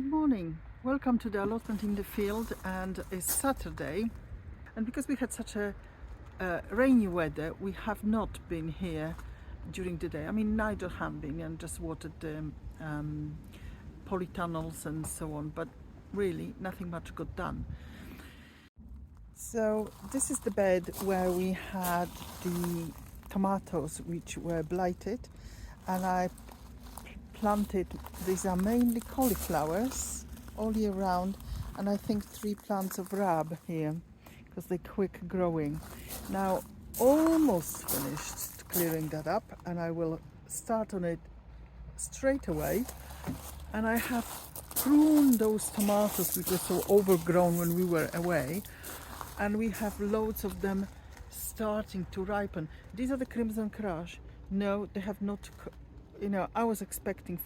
Good morning. Welcome to the allotment in the field, and it's Saturday, and because we had such a rainy weather, we have not been here during the day. I mean, neither have been, and just watered the polytunnels and so on, but really nothing much got done. So this is the bed where we had the tomatoes which were blighted, and I planted, these are mainly cauliflowers all year round, and I think 3 plants of rab here because they're quick growing. Now almost finished clearing that up, and I will start on it straight away. And I have pruned those tomatoes which were so overgrown when we were away, and we have loads of them starting to ripen. These are the Crimson Crush. No, they have not. I was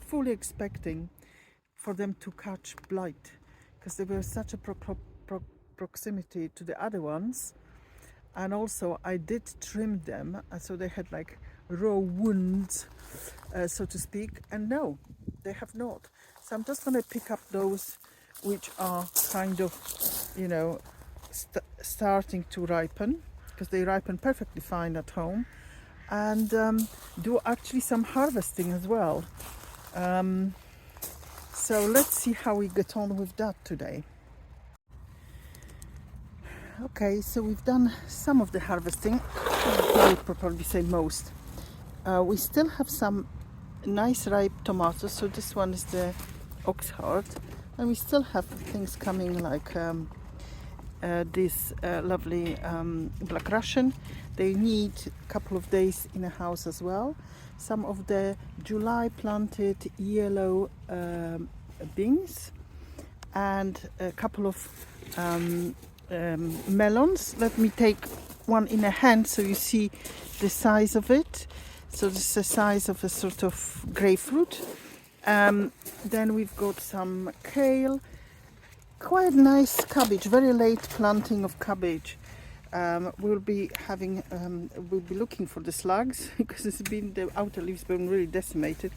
fully expecting for them to catch blight because they were such a proximity to the other ones, and also I did trim them, so they had like raw wounds, so to speak, and no, they have not. So I'm just going to pick up those which are kind of, starting to ripen, because they ripen perfectly fine at home, and do actually some harvesting as well. So let's see how we get on with that today. Okay, so we've done some of the harvesting. I would probably say most. We still have some nice ripe tomatoes, so this one is the Oxheart, and we still have things coming like this lovely Black Russian. They need a couple of days in a house as well. Some of the July planted yellow beans, and a couple of melons. Let me take one in a hand so you see the size of it. So this is the size of a sort of grapefruit. Then we've got some kale, quite nice cabbage, very late planting of cabbage. We'll be looking for the slugs because the outer leaves been really decimated.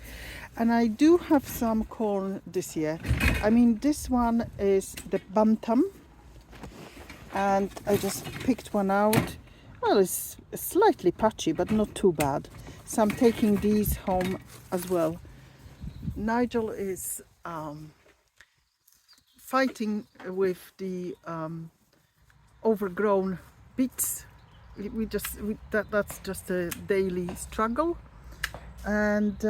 And I do have some corn this year. I mean, this one is the Bantam, and I just picked one out. Well, it's slightly patchy, but not too bad. So I'm taking these home as well. Nigel is fighting with the overgrown beets. That's just a daily struggle, and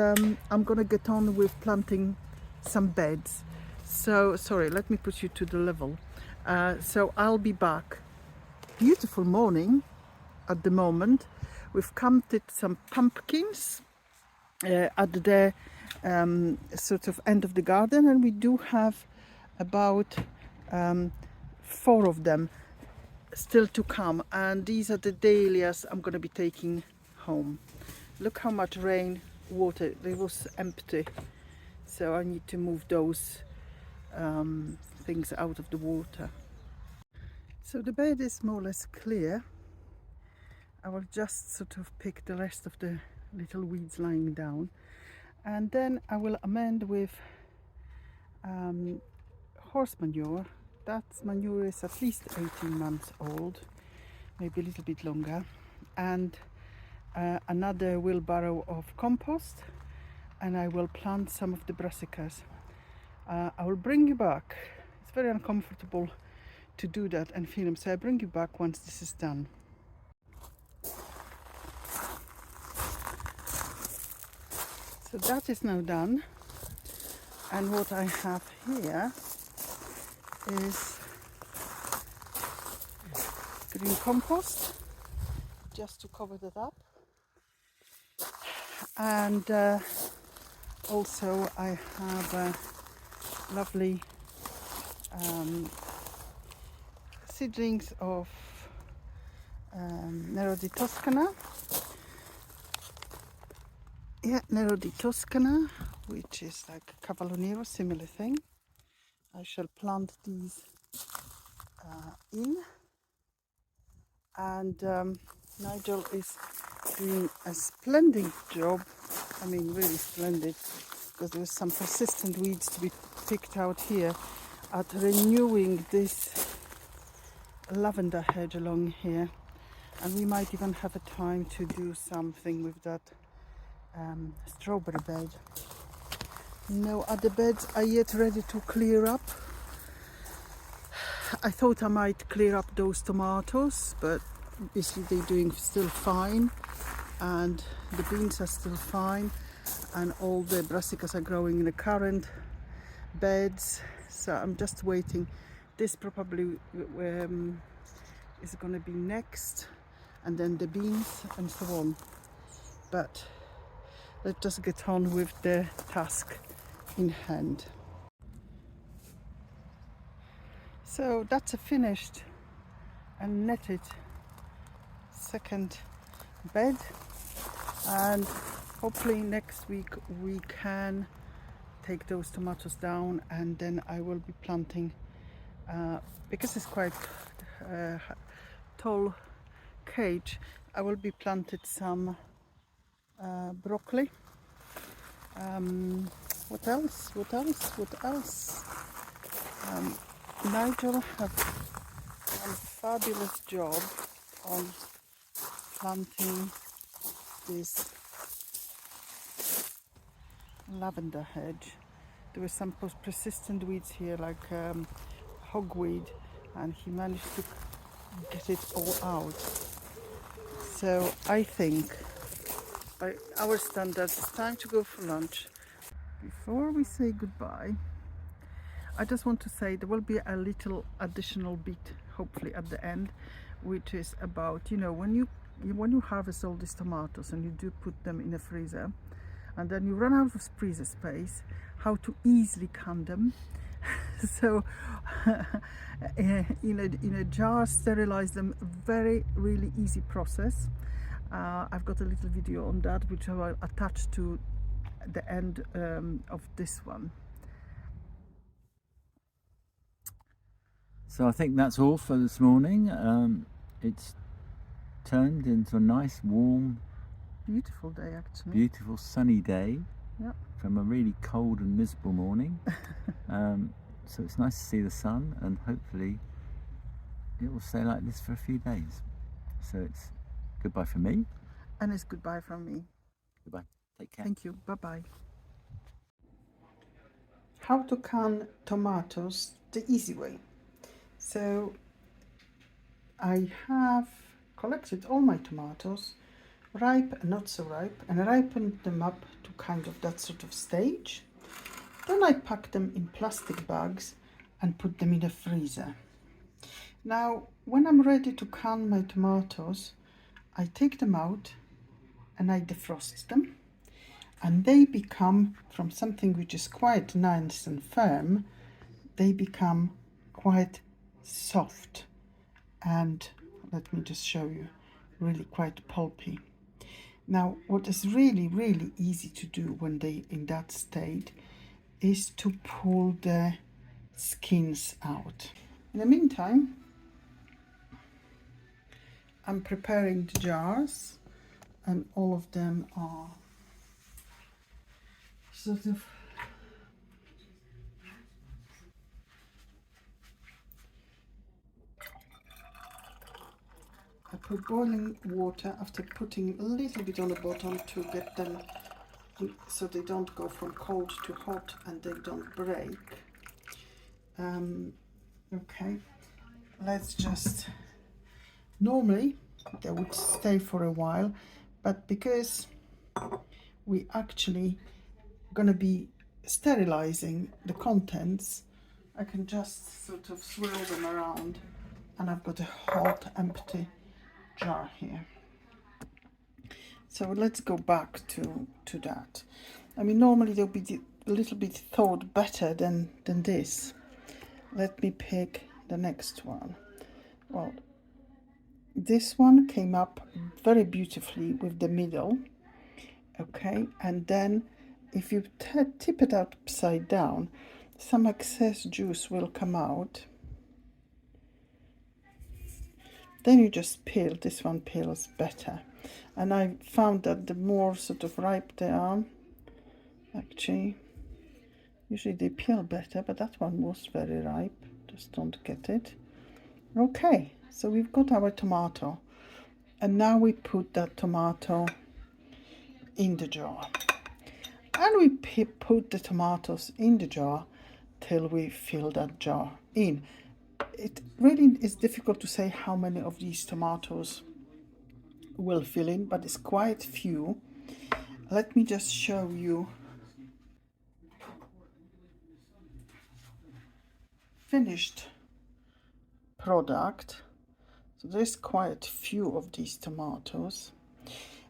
I'm gonna get on with planting some beds. So sorry, let me put you to the level. So I'll be back. Beautiful morning at the moment. We've planted some pumpkins at the sort of end of the garden, and we do have about 4 of them still to come, and these are the dahlias I'm going to be taking home. Look how much rain, water, it was empty, so I need to move those things out of the water. So the bed is more or less clear. I will just sort of pick the rest of the little weeds lying down, and then I will amend with horse manure. That manure is at least 18 months old, maybe a little bit longer, and another wheelbarrow of compost, and I will plant some of the brassicas. I will bring you back. It's very uncomfortable to do that and film, so I'll bring you back once this is done. So that is now done, and what I have here is green compost just to cover that up, and also I have lovely seedlings of Nero di Toscana. Yeah, Nero di Toscana, which is like Cavallo Nero, similar thing. I shall plant these in, and Nigel is doing a splendid job. I mean, really splendid, because there was some persistent weeds to be picked out here at renewing this lavender hedge along here, and we might even have a time to do something with that strawberry bed. No other beds are yet ready to clear up. I thought I might clear up those tomatoes, but obviously they're doing still fine, and the beans are still fine, and all the brassicas are growing in the current beds. So I'm just waiting. This probably is going to be next, and then the beans and so on. But let's just get on with the task in hand. So that's a finished and netted second bed, and hopefully next week we can take those tomatoes down, and then I will be planting because it's quite tall cage. I will be planted some broccoli. What else? Nigel have done a fabulous job on planting this lavender hedge. There were some persistent weeds here, like hogweed, and he managed to get it all out. So I think, by our standards, it's time to go for lunch. Before we say goodbye, I just want to say there will be a little additional bit, hopefully at the end, which is about, you know, when you harvest all these tomatoes and you do put them in a freezer, and then you run out of freezer space, how to easily can them. So in a jar, sterilize them, really easy process. I've got a little video on that, which I will attach to the end of this one. So I think that's all for this morning. It's turned into a nice, warm, Beautiful day, actually. beautiful sunny day. Yep. From a really cold and miserable morning. So it's nice to see the sun, and hopefully it will stay like this for a few days. So it's goodbye from me. And it's goodbye from me. Goodbye. Take care. Thank you. Bye-bye. How to can tomatoes the easy way. So I have collected all my tomatoes, ripe and not so ripe, and ripened them up to kind of that sort of stage. Then I pack them in plastic bags and put them in the freezer. Now, when I'm ready to can my tomatoes, I take them out and I defrost them, and they become, from something which is quite nice and firm, they become quite soft, and let me just show you, really quite pulpy. Now, what is really easy to do when they're in that state is to pull the skins out. In the meantime, I'm preparing the jars, and all of them are sort of I put boiling water after putting a little bit on the bottom to get them so they don't go from cold to hot and they don't break. Okay, let's just, normally they would stay for a while, but because we actually gonna be sterilizing the contents, I can just sort of swirl them around, and I've got a hot empty jar here. So let's go back to that. I mean, normally they'll be a little bit thawed better than this. Let me pick the next one. Well, this one came up very beautifully with the middle. Okay, and then if you tip it upside down, some excess juice will come out. Then you just peel. This one peels better, and I found that the more sort of ripe they are, actually, Usually they peel better, but that one was very ripe. Just don't get it. Okay, so we've got our tomato. And now we put that tomato in the jar. And we put the tomatoes in the jar till we fill that jar in. It really is difficult to say how many of these tomatoes will fill in, but it's quite few. Let me just show you finished product. So there's quite few of these tomatoes.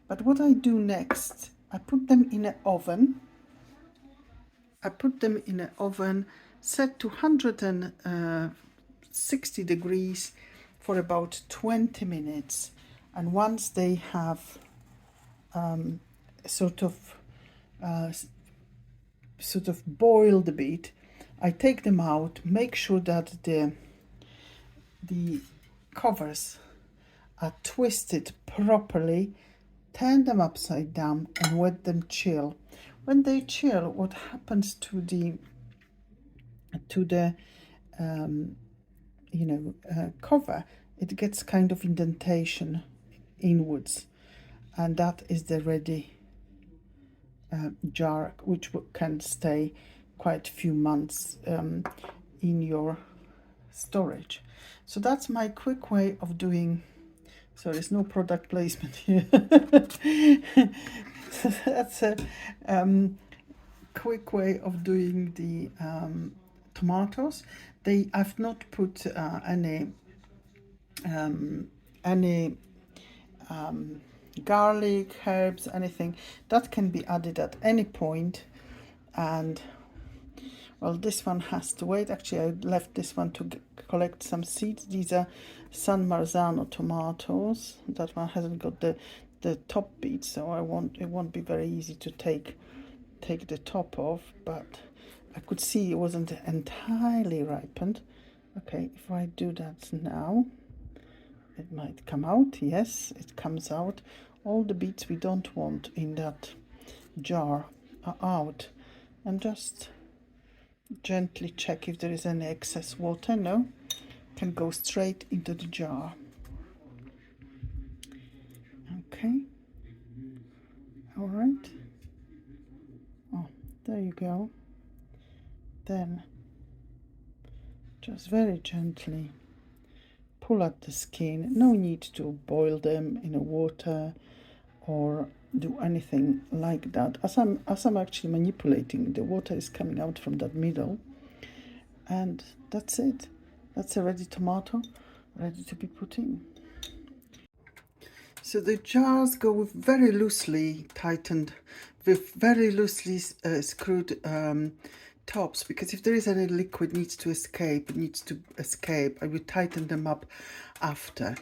But what I do next, I put them in an oven. I put them in an oven set to 160 degrees for about 20 minutes. And once they have sort of boiled a bit, I take them out, make sure that the covers are twisted properly, turn them upside down and let them chill. When they chill, what happens to the cover, it gets kind of indentation inwards, and that is the ready jar, which can stay quite a few months in your storage. So that's my quick way of doing. So there's no product placement here. That's a quick way of doing the tomatoes. I've not put any garlic, herbs, anything that can be added at any point. And well, this one has to wait. Actually, I left this one to collect some seeds. These are San Marzano tomatoes. That one hasn't got the top bit, so it won't be very easy to take the top off, but I could see it wasn't entirely ripened. Okay, if I do that now, it might come out. Yes, it comes out. All the bits we don't want in that jar are out. And just gently check if there is any excess water. No, can go straight into the jar. Okay, all right. Oh, there you go. Then just very gently pull out the skin. No need to boil them in the water or do anything like that. As I'm actually manipulating, the water is coming out from that middle, and that's it. That's a ready tomato, ready to be put in. So the jars go with very loosely tightened, with very loosely screwed tops, because if there is any liquid needs to escape, I will tighten them up after.